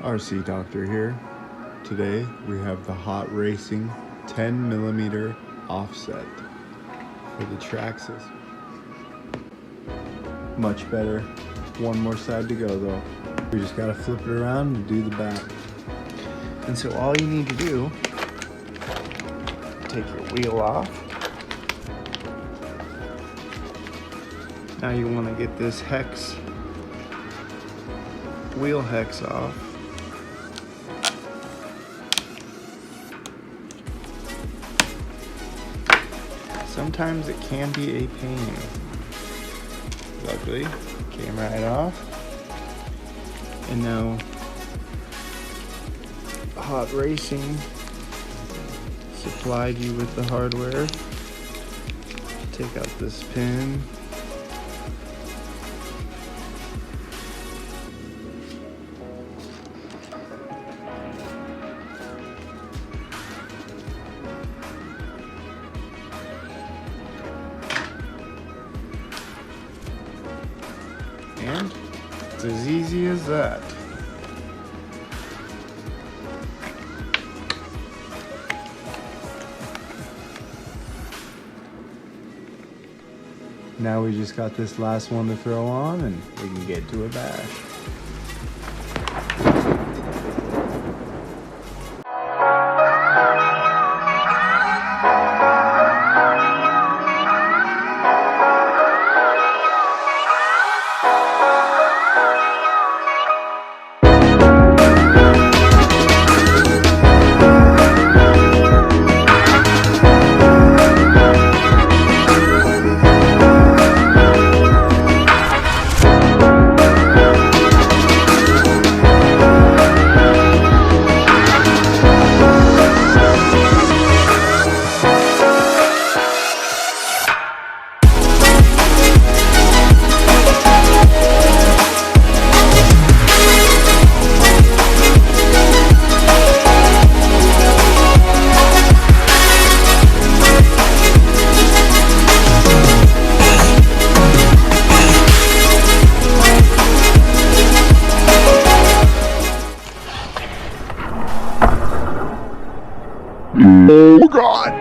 RC Doctor here. Today we have the Hot Racing 10mm offset for the Traxxas. Much better. One more side to go though. We just gotta flip it around and do the back. And so all you need to do, take your wheel off. Now you want to get this hex, wheel hex off. Sometimes it can be a pain. Luckily, came right off. And now, Hot Racing supplied you with the hardware. Take out this pin. And it's as easy as that. Now we just got this last one to throw on and we can get to a bash. Oh God!